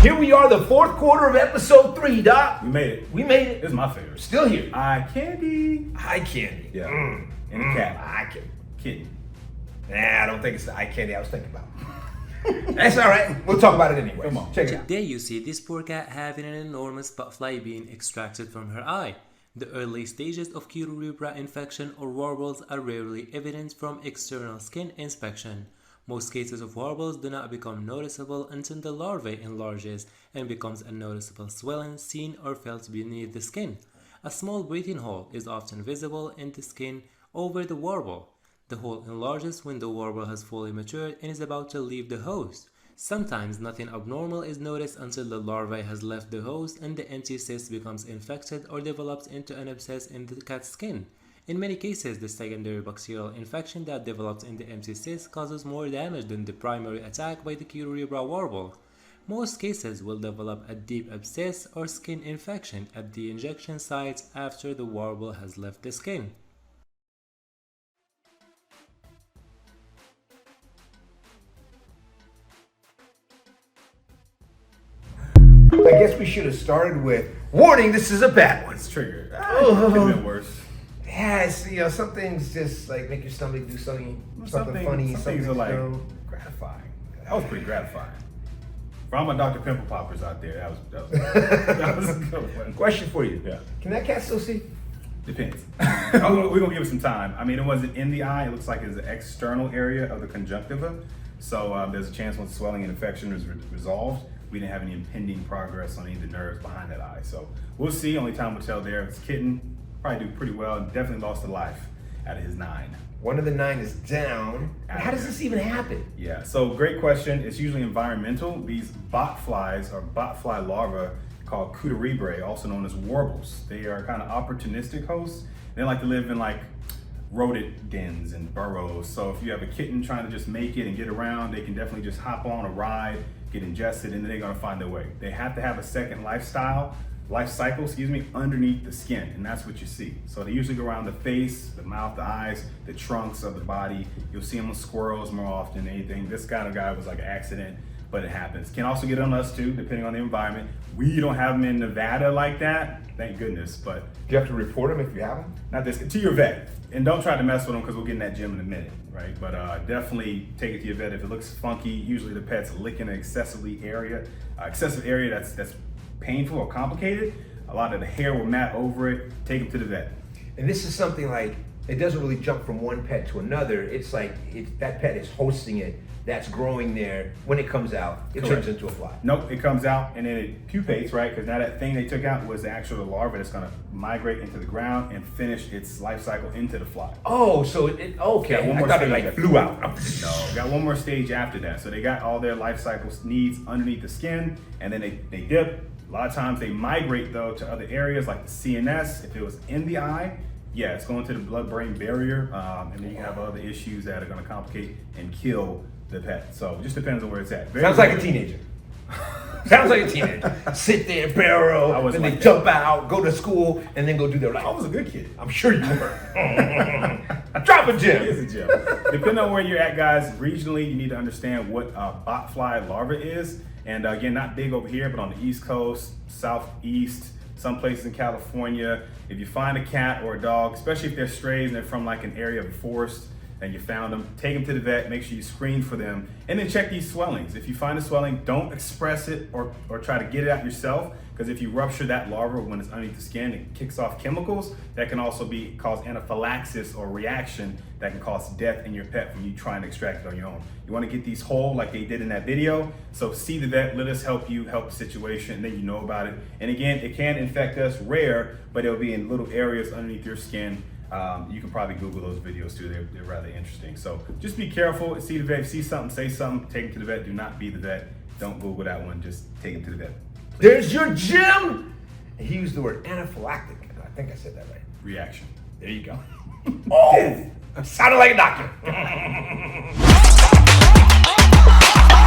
Here we are, the fourth quarter of episode 3, Doc. We made it. We made it. This is my favorite. Still here. Eye candy. Eye candy. Yeah. And the cat. Eye candy. Kitten. Nah, I don't think it's the eye candy I was thinking about. That's all right. We'll talk about it anyway. Come on. Check it out. Today you see this poor cat having an enormous butterfly being extracted from her eye. The early stages of cutirubra infection or warbles are rarely evident from external skin inspection. Most cases of warbles do not become noticeable until the larvae enlarges and becomes a noticeable swelling seen or felt beneath the skin. A small breathing hole is often visible in the skin over the warble. The hole enlarges when the warble has fully matured and is about to leave the host. Sometimes nothing abnormal is noticed until the larvae has left the host and the empty cyst becomes infected or develops into an abscess in the cat's skin. In many cases, the secondary bacterial infection that develops in the empty cyst causes more damage than the primary attack by the cutirubra warble. Most cases will develop a deep abscess or skin infection at the injection sites after the warble has left the skin. I guess we should have started with, warning, this is a bad one. It's triggered. Oh. Could have been worse. Yeah, it's, some things just like make your stomach do something funny. Some things are like gratifying. That was pretty gratifying. For all my Dr. Pimple Poppers out there, that was a good one. Question for you. Yeah. Can that cat still see? Depends. We're gonna give it some time. I mean, it wasn't in the eye. It looks like it's an external area of the conjunctiva. So there's a chance once swelling and infection is resolved, we didn't have any impending progress on any of the nerves behind that eye. So we'll see. Only time will tell there. It's kitten. Probably do pretty well. Definitely lost a life out of his 9. One of the 9 is down. How does this even happen? Yeah, so great question. It's usually environmental. These botflies or botfly larvae called cutirubra, also known as warbles. They are kind of opportunistic hosts. They like to live in like rodent dens and burrows. So if you have a kitten trying to just make it and get around, they can definitely just hop on a ride, get ingested, and then they're gonna find their way. They have to have a second life cycle, underneath the skin, and that's what you see. So they usually go around the face, the mouth, the eyes, the trunks of the body. You'll see them with squirrels more often than anything. This kind of guy was like an accident, but it happens. Can also get on us too, depending on the environment. We don't have them in Nevada like that, thank goodness, but. Do you have to report them if you have them? Not this, to your vet. And don't try to mess with them because we'll get in that gym in a minute, right? But definitely take it to your vet if it looks funky. Usually the pet's licking an excessive area that's painful or complicated. A lot of the hair will mat over it. Take them to the vet. And this is something like, it doesn't really jump from one pet to another. It's like that pet is hosting it, that's growing there. When it comes out, it turns into a fly. Nope, it comes out and then it pupates, right? Because now that thing they took out was the actual larva that's gonna migrate into the ground and finish its life cycle into the fly. Oh, so okay. One more I thought it stage like flew out. No, got one more stage after that. So they got all their life cycle needs underneath the skin, and then they dip. A lot of times they migrate though to other areas like the CNS. If it was in the eye, yeah, it's going to the blood-brain barrier, and then you have other issues that are going to complicate and kill the pet. So it just depends on where it's at. Sounds like a teenager. Sounds like a teenager. Sit there, barrel, then they jump out, go to school, and then go do their life. I was a good kid. I'm sure you were. Drop a gem. It is a gem. Depending on where you're at, guys, regionally, you need to understand what a botfly larva is. And again, not big over here, but on the East Coast, Southeast, some places in California, if you find a cat or a dog, especially if they're strays and they're from like an area of the forest and you found them, take them to the vet, make sure you screen for them, and then check these swellings. If you find a swelling, don't express it or try to get it out yourself, because if you rupture that larva when it's underneath the skin, it kicks off chemicals that can also cause anaphylaxis or reaction that can cause death in your pet from you trying to extract it on your own. You want to get these whole like they did in that video. So see the vet, let us help you help the situation, and then you know about it. And again, it can infect us, rare, but it'll be in little areas underneath your skin. You can probably Google those videos too. They're rather interesting. So just be careful. See the vet, see something, say something, take him to the vet. Do not be the vet. Don't Google that one. Just take him to the vet. There's your gem. He used the word anaphylactic. I think I said that right. Reaction. There you go. Oh, sounded like a doctor.